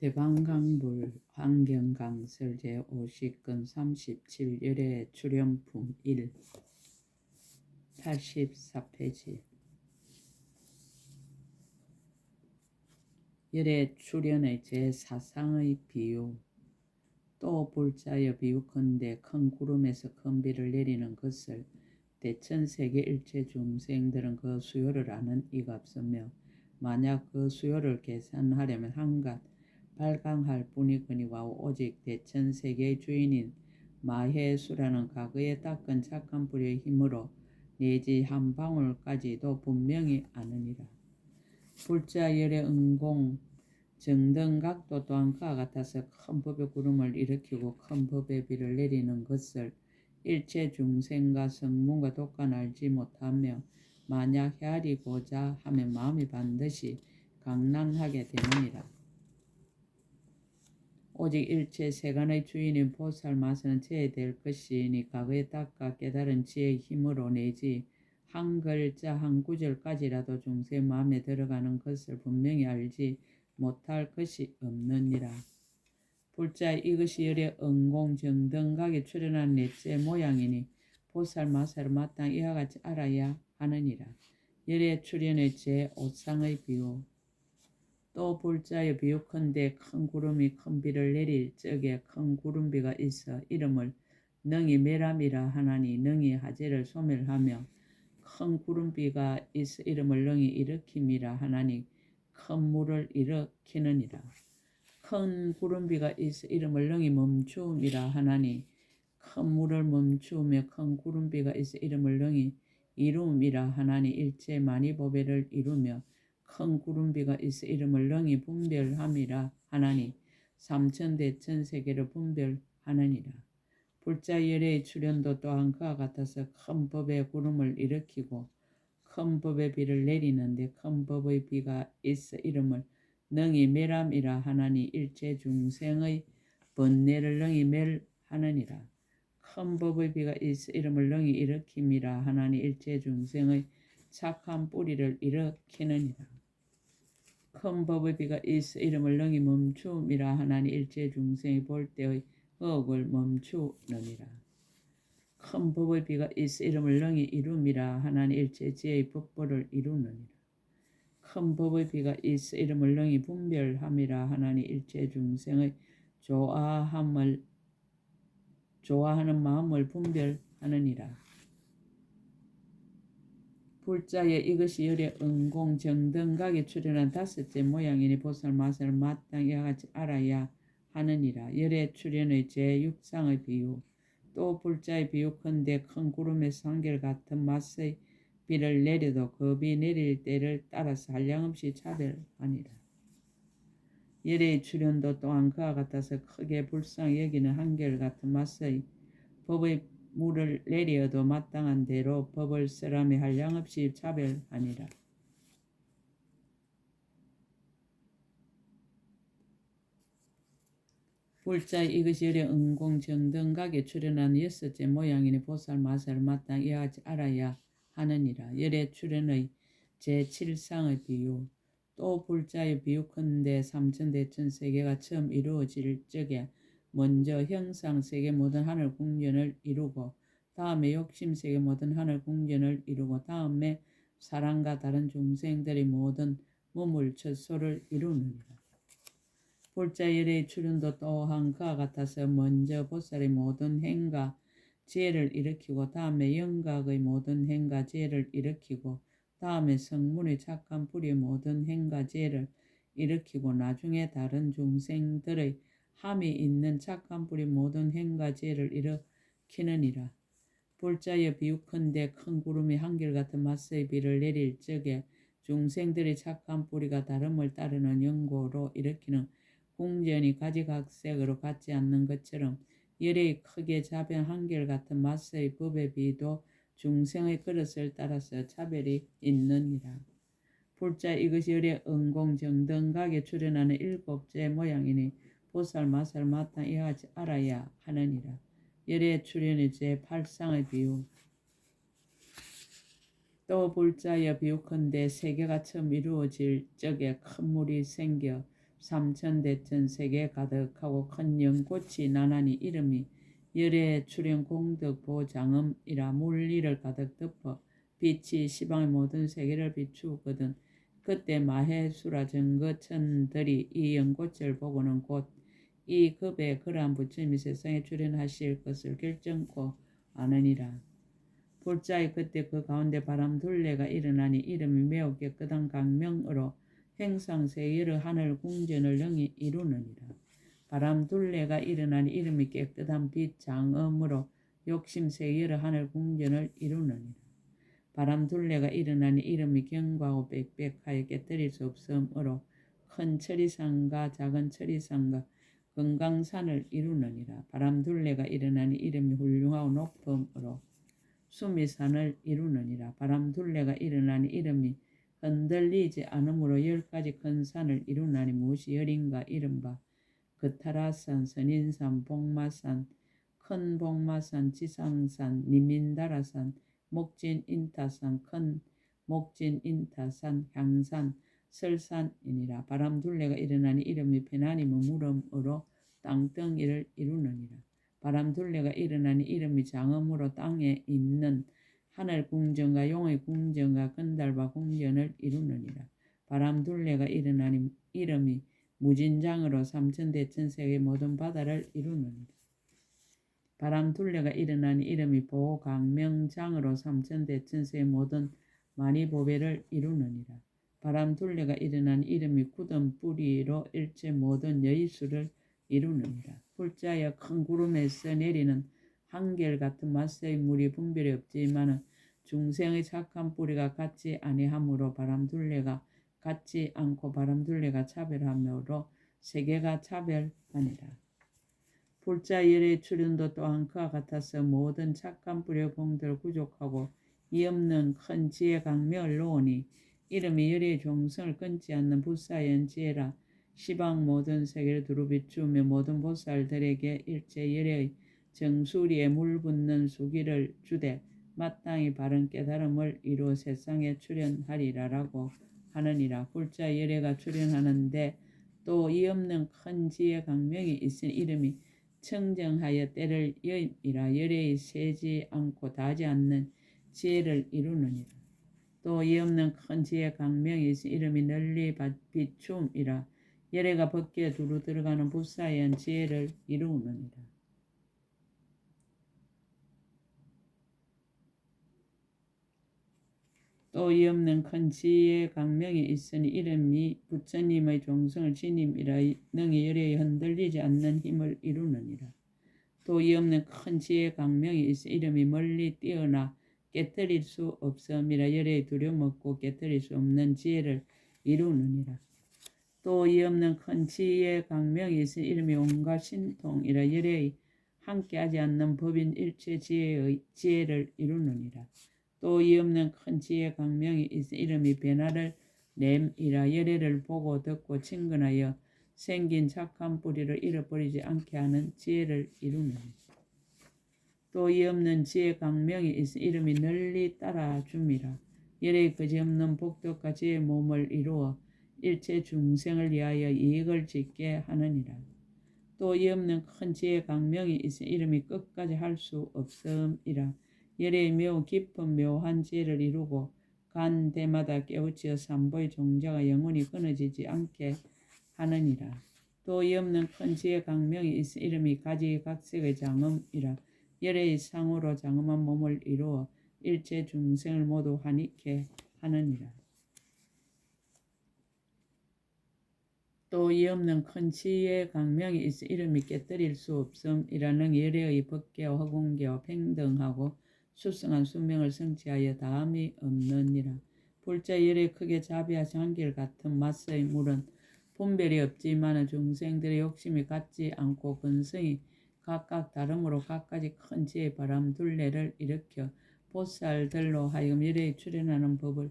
대방강불 환경강설 제50권 37 열애 출연품 1 84페이지 열애 출연의 제4상의 비유 또 불자여 비유컨대 큰 구름에서 큰 비를 내리는 것을 대천세계 일체 중생들은 그 수요를 아는 이가 없으며 만약 그 수요를 계산하려면 한갓 발광할 뿐이거니와 오직 대천세계의 주인인 마해수라는 과거에 닦은 착한 뿌리의 힘으로 내지 한 방울까지도 분명히 아느니라. 불자열의 응공 정등각도 또한 그와 같아서 큰 법의 구름을 일으키고 큰 법의 비를 내리는 것을 일체 중생과 성문과 독간 알지 못하며 만약 헤아리고자 하면 마음이 반드시 강난하게 되느니라. 오직 일체 세간의 주인인 보살마서는 제해될 것이니 과거에 닦아 깨달은 지혜의 힘으로 내지 한 글자 한 구절까지라도 중생 마음에 들어가는 것을 분명히 알지 못할 것이 없느니라. 불자 이것이 열의 응공정등각에 출현한 넷째 모양이니 보살마사를 마땅히 이와 같이 알아야 하느니라. 열의 출현의 제5상의 비유 또 불자의 비유컨대 큰 구름이 큰 비를 내릴 적에 큰 구름비가 있어 이름을 능히 메람이라 하나니 능히 하재를 소멸하며 큰 구름비가 있어 이름을 능히 일으킴이라 하나니 큰 물을 일으키느니라. 큰 구름비가 있어 이름을 능히 멈추음이라 하나니 큰 물을 멈추며 큰 구름비가 있어 이름을 능히 이루음이라 하나니 일체 만이보배를 이루며 큰 구름비가 있어 이름을 능히 분별함이라 하나니 삼천대천세계를 분별하느니라. 불자열의 출현도 또한 그와 같아서 큰 법의 구름을 일으키고 큰 법의 비를 내리는데 큰 법의 비가 있어 이름을 능히 멸함이라 하나니 일체 중생의 번뇌를 능히 멸하느니라. 큰 법의 비가 있어 이름을 능히 일으킴이라 하나니 일체 중생의 착한 뿌리를 일으키느니라. 큰 법의 비가 있어 이름을 능히 멈추음이라 하나니 일체 중생이 볼 때의 의욕을 멈추느니라. 큰 법의 비가 있어 이름을 능히 이룸이라 하나니 일체 지혜의 법보를 이루느니라. 큰 법의 비가 있어 이름을 능히 분별함이라 하나니 일체 중생의 좋아하는 마음을 분별하느니라. 불자에 이것이 열의 응공정등각에 출현한 다섯째 모양이니 보살마사를 마땅히 이와 같이 알아야 하느니라. 열의 출현의 제6상의 비유 또 불자의 비유컨대 큰 구름에서 한결같은 맛의 비를 내려도 그 비 내릴 때를 따라서 한량없이 차별하니라. 열의 출현도 또한 그와 같아서 크게 불쌍히 여기는 한결같은 맛의 법의 물을 내려도 마땅한 대로 법을 쓰라며 한량없이 차별하니라. 불자 이것이 열의 응공정등각에 출현한 여섯째 모양이니 보살마사를 마땅히 이와 같이 알아야 하느니라. 열의 출현의 제7상의 비유 또 불자의 비유컨대 삼천대천세계가 처음 이루어질 적에 먼저 형상세계 모든 하늘 궁전을 이루고 다음에 욕심세계 모든 하늘 궁전을 이루고 다음에 사람과 다른 중생들의 모든 무물처소를 이루느니라. 불자열의 출현도 또한 그와 같아서 먼저 보살의 모든 행과 지혜를 일으키고 다음에 영각의 모든 행과 지혜를 일으키고 다음에 성문의 착한 뿌리의 모든 행과 지혜를 일으키고 나중에 다른 중생들의 함이 있는 착한 뿌리 모든 행과 지혜를 일으키느니라. 불자여 비유컨대 큰 구름이 한결같은 맛의 비를 내릴 적에 중생들의 착한 뿌리가 다름을 따르는 연고로 일으키는 궁전이 가지각색으로 같지 않는 것처럼 열의 크게 자변 한결같은 맛의 법의 비도 중생의 그릇을 따라서 차별이 있느니라. 불자 이것이 열의 응공정등각에 출현하는 일곱째 모양이니 보살마사를 마땅히 이와 같이 알아야 하느니라. 열의 출현의 제8상의 비유 또 불자여 비유컨대 세계가 처음 이루어질 적에 큰 물이 생겨 삼천대천 세계 가득하고 큰 연꽃이 나나니 이름이 열의 출현 공덕 보장음이라 물리를 가득 덮어 빛이 시방의 모든 세계를 비추거든. 그때 마해수라 정거천들이 이 연꽃을 보고는 곧 이 급에 그러한 부처님이 세상에 출현하실 것을 결정코 아느니라. 볼자의 그때 그 가운데 바람둘레가 일어나니 이름이 매우 깨끗한 강명으로 행상세 여러 하늘 궁전을 능히 이루느니라. 바람둘레가 일어나니 이름이 깨끗한 빛 장엄으로 욕심세 여러 하늘 궁전을 이루느니라. 바람둘레가 일어나니 이름이 견고하고 빽빽하여 깨뜨릴 수 없으므로 큰 천리산과 작은 천리산과 금강산을 이루느니라. 바람둘레가 일어나니 이름이 훌륭하고 높음으로 수미산을 이루느니라. 바람둘레가 일어나니 이름이 흔들리지 않으므로 10가지 큰 산을 이루나니 무엇이 열인가 이른바 그타라산, 선인산, 복마산, 큰 복마산, 지상산, 니민다라산, 목진인타산, 큰 목진인타산, 향산, 설산이니라. 바람둘레가 일어나니 이름이 편안히 머무름으로 땅덩이를 이루느니라. 바람둘레가 일어나니 이름이 장엄으로 땅에 있는 하늘 궁전과 용의 궁전과 건달바 궁전을 이루느니라. 바람둘레가 일어나니 이름이 무진장으로 삼천대천세의 모든 바다를 이루느니라. 바람둘레가 일어나니 이름이 보강명장으로 삼천대천세의 모든 만이보배를 이루느니라. 바람둘레가 일어나니 이름이 굳은 뿌리로 일체 모든 여의수를 이루느니라. 불자여 큰 구름에서 내리는 한결같은 맛의 물이 분별이 없지만은 중생의 착한 뿌리가 같지 아니하므로 바람둘레가 같지 않고 바람둘레가 차별하므로 세계가 차별하니라. 불자 열의 출현도 또한 그와 같아서 모든 착한 뿌리의 공들을 구족하고 이 없는 큰 지혜 강명을 놓으니 이름이 열의 종성을 끊지 않는 불사연 지혜라. 시방 모든 세계를 두루 비추며 모든 보살들에게 일체 열의 정수리에 물 붓는 수기를 주되 마땅히 바른 깨달음을 이루어 세상에 출현하리라라고 하느니라. 불자 열애가 출현하는데 또 이 없는 큰 지혜 강명이 있으니 이름이 청정하여 때를 여임이라. 열애의 세지 않고 다하지 않는 지혜를 이루느니라. 또 이 없는 큰 지혜 강명이 있으니 이름이 널리 비춤이라. 열애가 벗겨 두루 들어가는 불사연 지혜를 이루느니라. 또 이 없는 큰 지혜의 강명이 있으니 이름이 부처님의 종성을 지님이라. 능히 열애에 흔들리지 않는 힘을 이루느니라. 또 이 없는 큰 지혜의 강명이 있으니 이름이 멀리 뛰어나 깨뜨릴 수 없음이라. 열애에 두려움 없고 깨뜨릴 수 없는 지혜를 이루느니라. 또 이 없는 큰 지혜의 강명이 있으니 이름이 온갖 신통이라. 열애에 함께하지 않는 법인 일체 지혜의 지혜를 이루느니라. 또 이 없는 큰 지혜의 강명이 있으니 이름이 변화를 냄이라. 열애를 보고 듣고 친근하여 생긴 착한 뿌리를 잃어버리지 않게 하는 지혜를 이루느니라. 또 이 없는 지혜 강명이 있으니 이름이 널리 따라줌이라. 열애의 그지없는 복덕과 지혜의 몸을 이루어 일체 중생을 위하여 이익을 짓게 하느니라. 또 이 없는 큰 지혜 강명이 있으니 이름이 끝까지 할 수 없음이라. 열애의 매우 깊은 묘한 지혜를 이루고 간 대마다 깨우치어 삼보의 종자가 영원히 끊어지지 않게 하느니라. 또 이 없는 큰 지혜 강명이 있으니 이름이 가지각색의 장엄이라. 열애의 상으로 장엄한 몸을 이루어 일체 중생을 모두 환희케 하느니라. 또 이 없는 큰 지혜의 강명이 있으니 이름이 깨뜨릴 수 없음이라는 열애의 법계와 허공계와 평등하고 수승한 수명을 성취하여 다함이 없느니라. 불자 열애 크게 자비하시 한결같은 맛의 물은 분별이 없지만 중생들의 욕심이 같지 않고 근성이 각각 다름으로 각가지 큰 지혜의 바람둘레를 일으켜 보살들로 하여금 열애에 출현하는 법을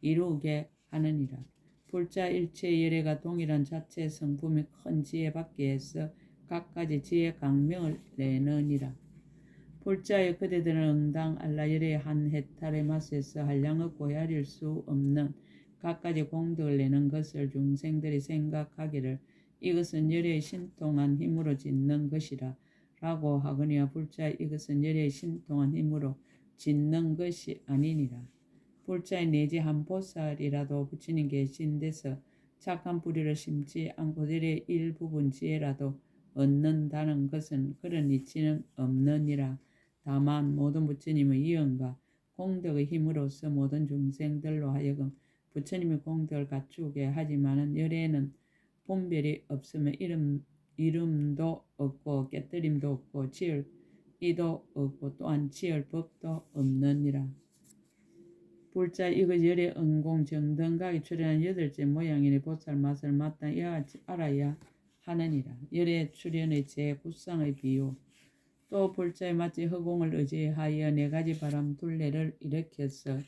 이루게 하느니라. 불자 일체의 열애가 동일한 자체 성품이 큰 지혜 밖에서 각가지 지혜 강명을 내느니라. 불자의 그대들은 응당 알라 열애의 한 해탈의 맛에서 한량없고 헤아릴 수 없는 갖가지 공덕을 내는 것을 중생들이 생각하기를 이것은 열의 신통한 힘으로 짓는 것이라 라고 하거니와 불자 이것은 열의 신통한 힘으로 짓는 것이 아니니라. 불자의 내지 한 보살이라도 부처님 계신 데서 착한 뿌리를 심지 않고 열의 일부분 지혜라도 얻는다는 것은 그런 이치는 없느니라. 다만 모든 부처님의 이언과 공덕의 힘으로서 모든 중생들로 하여금 부처님의 공덕을 갖추게 하지만은 열에는 분별이 없으면 이름도 없고 깨뜨림도 없고 지을 이도 없고 또한 지을 법도 없느니라. 불자 이것 열의 은공 정등각이 출현한 여덟째 모양이니 보살 맛을 마땅히 이와 같이 알아야 하느니라. 열의 출현의 제9상의 비유. 또 불자의 마치 허공을 의지하여 네 가지 바람 둘레를 일으켜서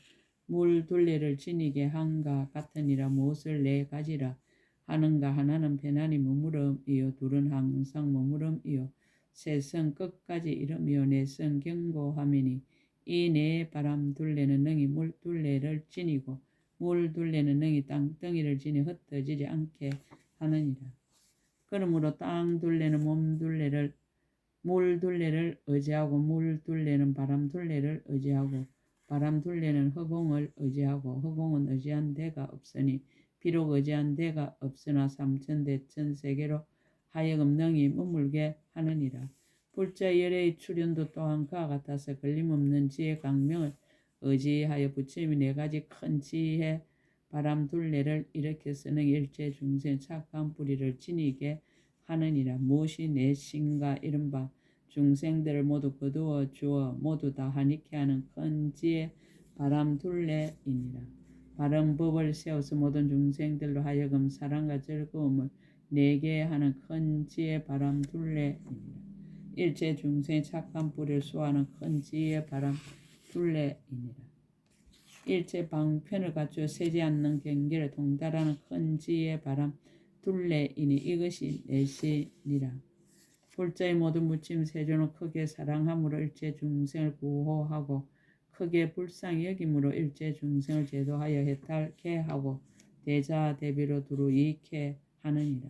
물 둘레를 지니게 한가 같으니라. 무엇을 네 가지라 하는가. 하나는 편안히 머무름이요, 둘은 항상 머무름이요, 셋은 끝까지 이름이요, 넷은 경고함이니 이 네 바람 둘레는 능히 물 둘레를 지니고 물 둘레는 능히 땅덩이를 지니 흩어지지 않게 하느니라. 그러므로 땅 둘레는 몸 둘레를 물 둘레를 의지하고 물 둘레는 바람 둘레를 의지하고 바람 둘레는 허공을 의지하고 허공은 의지한 데가 없으니 비록 의지한 데가 없으나 삼천대천 세계로 하여금 능히 머물게 하느니라. 불자 열의 출현도 또한 그와 같아서 걸림없는 지혜 강명을 의지하여 부처님이 네 가지 큰 지혜 바람 둘레를 일으켜서 능히 일체 중생 착한 뿌리를 지니게 하느니라. 무엇이 내 신가 이른바 중생들을 모두 거두어 주어 모두 다 하니케 하는 큰 지혜 바람 둘레이니라. 바른 법을 세워서 모든 중생들로 하여금 사랑과 즐거움을 내게 하는 큰 지혜 바람 둘레이니라. 일체 중생의 착한 뿌리를 수호하는 큰 지혜 바람 둘레이니라. 일체 방편을 갖추어 세지 않는 경계를 통달하는 큰 지혜 바람 둘레이니 이것이 내신이라. 불자의 모든 무침 세존을 크게 사랑함으로 일체 중생을 구호하고 크게 불쌍히 여김으로 일체 중생을 제도하여 해탈케 하고 대자대비로 두루 이익케 하느니라.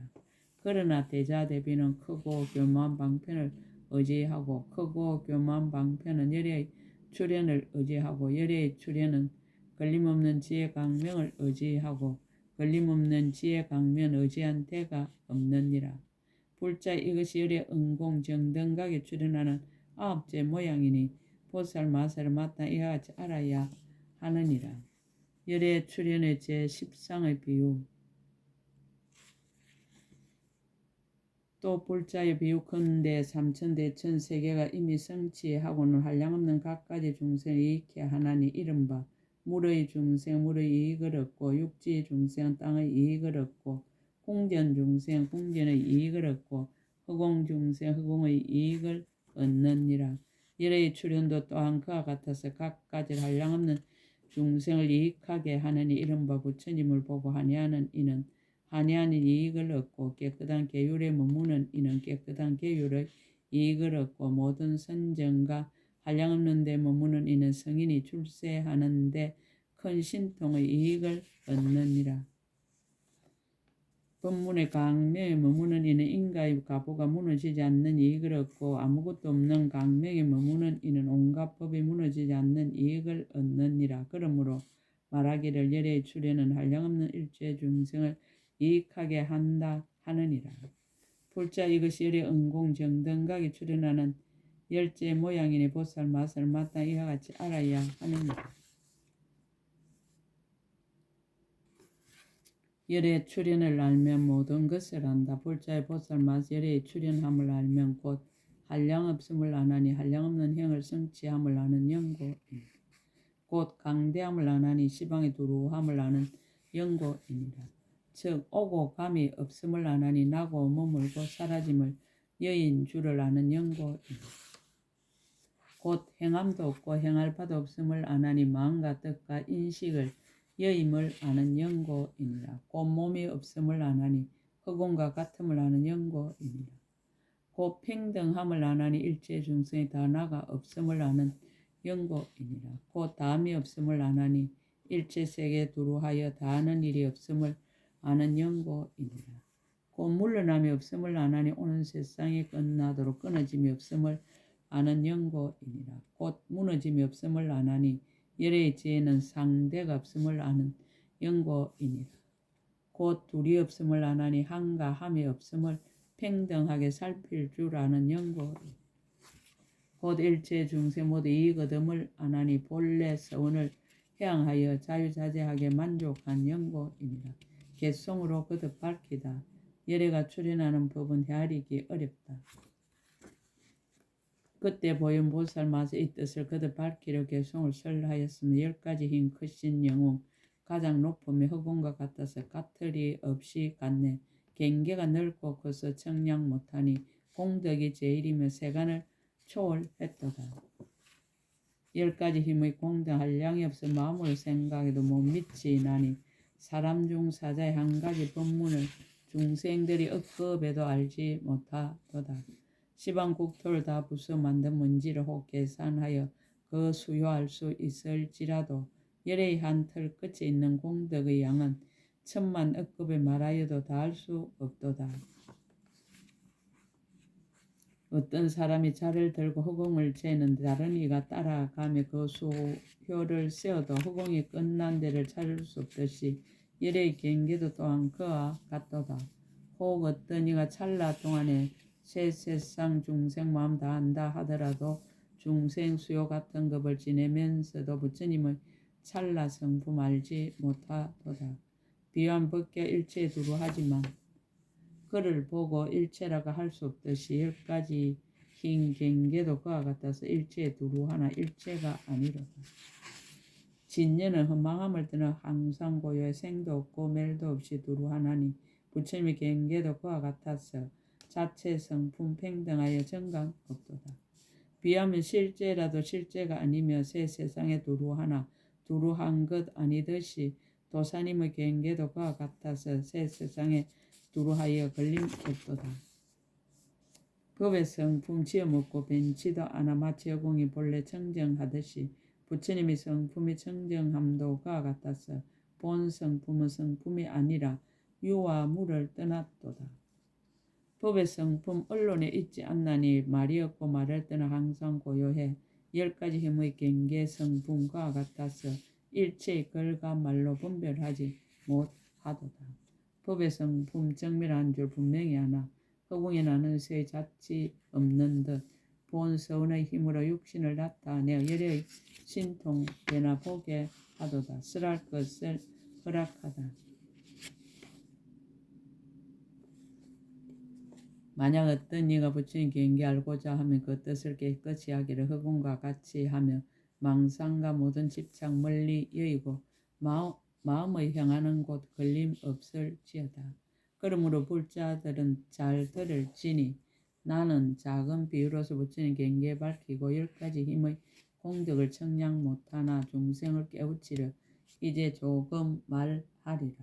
그러나 대자대비는 크고 교묘한 방편을 의지하고 크고 교묘한 방편은 열의 출현을 의지하고 열의 출현은 걸림없는 지혜 강명을 의지하고 걸림없는 지혜 강명 의지한 데가 없느니라. 불자 이것이 열의 은공 정등각에 출현하는 아홉째 모양이니 보살 마살을 마땅히 이와 같이 알아야 하느니라. 열의 출현의 제10상의 비유. 또 불자의 비유컨대 삼천대천 세계가 이미 성취하고는 한량없는 각가지 중생을 이익케 하나니 이른바 물의 중생 물의 이익을 얻고 육지 중생 땅의 이익을 얻고 궁전 중생 궁전의 이익을 얻고 허공 중생 허공의 이익을 얻느니라. 열의 출현도 또한 그와 같아서 각가지 한량없는 중생을 이익하게 하느니 이른바 부처님을 보고 한해하는 이는 한해하는 이익을 얻고 깨끗한 계율에 머무는 이는 깨끗한 계율의 이익을 얻고 모든 선정과 한량없는 데 머무는 이는 성인이 출세하는 데 큰 신통의 이익을 얻느니라. 법문의 강명에 머무는 이는 인가의 가보가 무너지지 않는 이익을 얻고 아무것도 없는 강명에 머무는 이는 온갖 법이 무너지지 않는 이익을 얻느니라. 그러므로 말하기를 열의 출현은 한량없는 일체 중생을 이익하게 한다 하느니라. 불자 이것이 열의 은공 정등각에 출현하는 열째 모양이니 보살 맛을 마땅히 이와 같이 알아야 하느니라. 열의 출현을 알면 모든 것을 안다. 불자의 보살 맛 열의 출현함을 알면 곧 한량없음을 아나니 한량없는 형을 성취함을 아는 연고이니 곧 강대함을 아나니 시방의 두루함을 아는 연고이니라. 즉 오고 감이 없음을 아나니 나고 머물고 사라짐을 여인 줄을 아는 연고이니라. 곧 행함도 없고 행할 바도 없음을 아나니 마음과 뜻과 인식을 여임을 아는 연고이니라. 곧 몸이 없음을 아나니 허공과 같음을 아는 연고이니라. 곧 평등함을 아나니 일체 중생이 다 나가 없음을 아는 연고이니라. 곧 다음이 없음을 아나니 일체 세계 두루하여 다하는 일이 없음을 아는 연고이니라. 곧 물러남이 없음을 아나니 오는 세상이 끝나도록 끊어짐이 없음을 아는 연고이니라. 곧 무너짐이 없음을 아나니 열의 지혜는 상대가 없음을 아는 연고이니라. 곧 둘이 없음을 아나니 한가 함이 없음을 평등하게 살필 줄 아는 연고이니라. 곧 일체 중세 모두 이익 얻음을 아나니 본래 서원을 해양하여 자유자재하게 만족한 연고이니라. 개성으로 거듭 밝히다. 열애가 출현하는 법은 헤아리기 어렵다. 그때 보현 보살 마서 이 뜻을 거듭 밝히려 개성을 설하였으며 10가지 힘 크신 영웅 가장 높음의 허공과 같아서 까트리 없이 같네. 경계가 넓고 커서 청량 못하니 공덕이 제일이며 세간을 초월했도다. 10가지 힘의 공덕 한량이 없어 마음으로 생각해도 못 미치나니 사람 중 사자의 한 가지 법문을 중생들이 억겁해도 알지 못하도다. 시방 국토를 다 부숴 만든 먼지를 혹 계산하여 그 수요할 수 있을지라도 열의 한 틀 끝에 있는 공덕의 양은 천만 억겁에 말하여도 다할 수 없도다. 어떤 사람이 자를 들고 허공을 재는 다른 이가 따라가며 그 수효를 세어도 허공이 끝난 데를 찾을 수 없듯이 열의 경계도 또한 그와 같도다. 혹 어떤 이가 찰나 동안에 새 세상 중생 마음 다 안다 하더라도 중생 수요 같은 겁을 지내면서도 부처님의 찰나 성품 알지 못하도다. 비유한 법계 일체 두루하지만 그를 보고 일체라고 할 수 없듯이 10가지 흰 경계도 그와 같아서 일체에 두루하나 일체가 아니로다. 진년은 허망함을 떠나 항상 고요해 생도 없고 멸도 없이 두루하나니 부처님의 경계도 그와 같아서 자체 성품 평등하여 정강 없도다. 비하면 실제라도 실제가 아니며 새 세상에 두루하나 두루한 것 아니듯이 도사님의 경계도 그와 같아서 새 세상에 두루하여 걸림 없도다. 법의 성품 지어먹고 벤치도 않아 마치 여공이 본래 청정하듯이 부처님의 성품이 청정함도 그와 같아서 본 성품은 성품이 아니라 유와 무를 떠났도다. 법의 성품 언론에 있지 않나니 말이 없고 말을 떠나 항상 고요해 10가지 힘의 경계 성품과 같아서 일체의 글과 말로 분별하지 못하도다. 법의 성품 정밀한 줄 분명히 하나 허공에 나는 새 자치 없는 듯 본 서운의 힘으로 육신을 나타내어 열의 신통되나 보게 하도다. 설할 것을 허락하다. 만약 어떤 이가 부처님 경계 알고자 하면 그 뜻을 깨끗이 하기를 허공과 같이 하며 망상과 모든 집착 멀리 여의고 마음의 향하는 곳 걸림 없을지어다. 그러므로 불자들은 잘 들을지니 나는 작은 비유로서 부처님 경계에 밝히고 10가지 힘의 공덕을 청량 못하나 중생을 깨우치려 이제 조금 말하리라.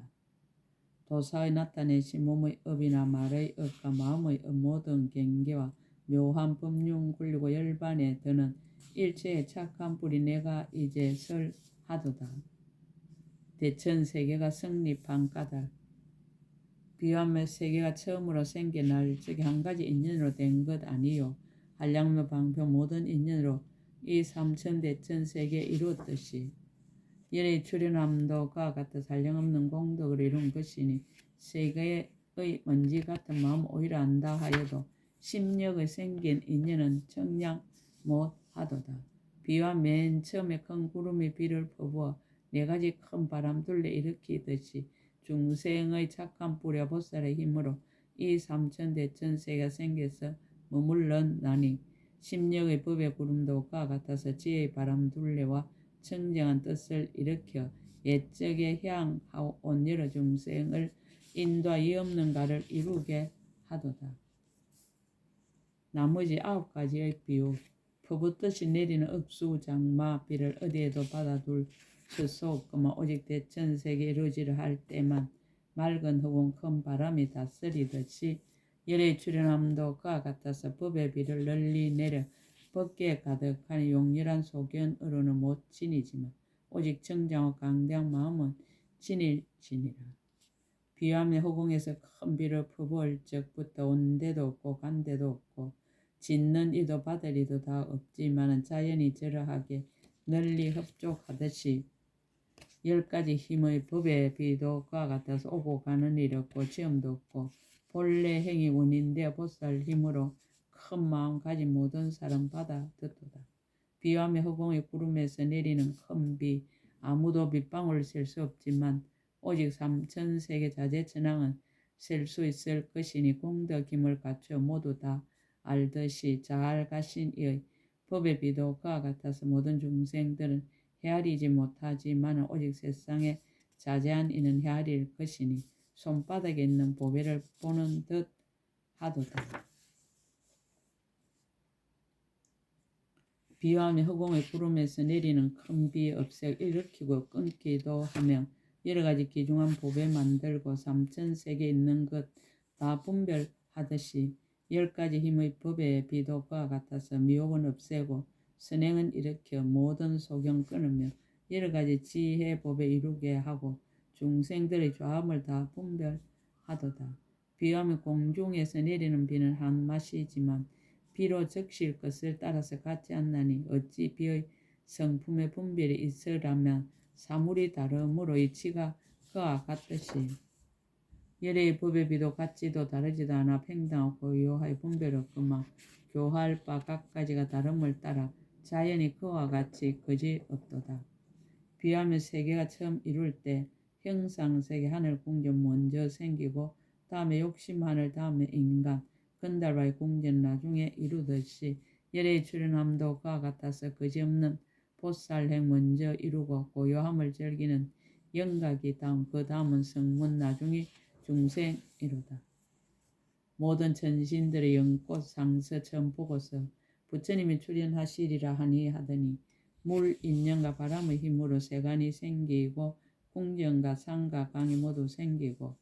도사의 나타내신 몸의 업이나 말의 업과 마음의 업 모든 경계와 묘한 법륜 굴리고 열반에 드는 일체의 착한 뿌리 내가 이제 설하도다. 대천세계가 성립한 까닭. 비유하며 세계가 처음으로 생긴 날 적이 한 가지 인연으로 된 것 아니요 한량묘 방표 모든 인연으로 이 삼천대천세계 이루었듯이 열의 출현함도 그와 같아 한량없는 공덕을 이룬 것이니 세계의 먼지 같은 마음 오히려 안다 하여도 심력의 생긴 인연은 청량 못하도다. 비와 맨 처음에 큰 구름이 비를 퍼부어 4가지 큰 바람둘레 일으키듯이 중생의 착한 뿌려 보살의 힘으로 이 삼천대천세가 생겨서 머물렀나니 심력의 법의 구름도 그와 같아서 지혜의 바람둘레와 청정한 뜻을 일으켜 옛적에 향하온 여러 중생을 인도하여 없는 가를 이루게 하도다. 나머지 9가지의 비유. 퍼붓듯이 내리는 억수장마 비를 어디에도 받아둘 수 없구만 오직 대천세계 이루어지려 할 때만 맑은 허공 큰 바람이 다스리듯이 열의 출현함도 그와 같아서 법의 비를 널리 내려 법계에 가득하니 용렬한 소견으로는 못 지니지만 오직 정장과 강대한 마음은 진일지니라. 비와매 허공에서 큰 비를 퍼부을 적부터 온 데도 없고 간 데도 없고 짓는 이도 받을 이도 다 없지만은 자연이 저러하게 널리 흡족하듯이 10가지 힘의 법의 비도 그와 같아서 오고 가는 일 없고 지음도 없고 본래 행위 원인되어 보살 힘으로 큰 마음 가진 모든 사람 받아 듣도다. 비와매 허공의 구름에서 내리는 큰 비, 아무도 빗방울 셀 수 없지만 오직 삼천세계 자재천왕은 셀 수 있을 것이니 공덕 힘을 갖추어 모두 다 알듯이 잘 가신 이의 법의 비도 그와 같아서 모든 중생들은 헤아리지 못하지만 오직 세상에 자제한 이는 헤아릴 것이니 손바닥에 있는 보배를 보는 듯 하도다. 비와매 허공의 구름에서 내리는 큰 비 업색 일으키고 끊기도 하며 여러 가지 귀중한 보배 만들고 삼천세계에 있는 것 다 분별하듯이 10가지 힘의 법의 비도 그와 같아서 미혹은 없애고 선행은 일으켜 모든 소경 끊으며 여러 가지 지혜 법에 이루게 하고 중생들의 죄함을 다 분별하도다. 비와매 공중에서 내리는 비는 한 맛이지만 비로 적실 것을 따라서 같지 않나니 어찌 비의 성품의 분별이 있으라면 사물이 다름으로 이치가 그와 같듯이 열의 법의 비도 같지도 다르지도 않아 평등하고 유효하여 분별 없구만 교할 바 각가지가 다름을 따라 자연이 그와 같이 거지 없도다. 비와매 세계가 처음 이룰 때 형상세계 하늘 궁전 먼저 생기고 다음에 욕심 하늘 다음에 인간 건달바의 궁전 나중에 이루듯이 열의 출현함도 그와 같아서 거지없는 보살행 먼저 이루고 고요함을 즐기는 영각이 다음 그 다음은 성문 나중에 중생이로다. 모든 천신들의 영꽃 상서 처음 보고서 부처님이 출현하시리라 하더니 물, 인연과 바람의 힘으로 세간이 생기고 궁전과 산과 강이 모두 생기고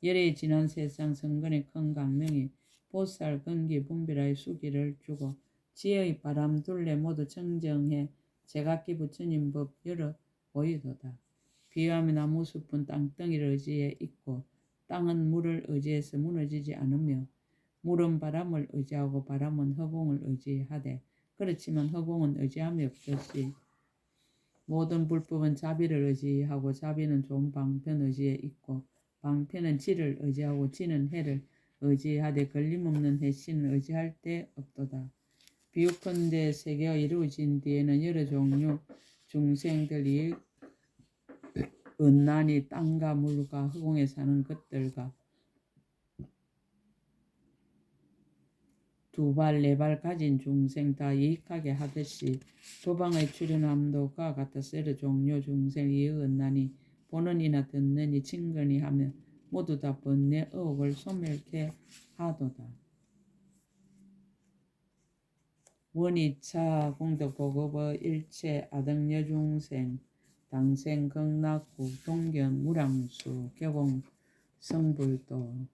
열의 지난 세상 성근의 큰 강명이 보살 근기 분별하여 수기를 주고 지혜의 바람 둘레 모두 청정해 제각기 부처님 법 열어 보이도다. 비와매 나무 숲은 땅덩이를 의지해 있고 땅은 물을 의지해서 무너지지 않으며 물은 바람을 의지하고 바람은 허공을 의지하되 그렇지만 허공은 의지함이 없듯이 모든 불법은 자비를 의지하고 자비는 좋은 방편 의지에 있고 방편은 지를 의지하고 지는 해를 의지하되 걸림없는 해신을 의지할 데 없도다. 비유컨대 세계가 이루어진 뒤에는 여러 종류 중생들이 은난히 땅과 물과 허공에 사는 것들과 두 발, 네 발 가진 중생 다 이익하게 하듯이 도방의 출현함도 그와 같아서 여러 종류 중생 이익은나니 보는 이나 듣는 이 친근히 하며 모두 다 번뇌 의혹을 소멸케 하도다. 원이차 공덕보급의 일체 아등여 중생 당생 극락국 동견 무량수 개공 성불도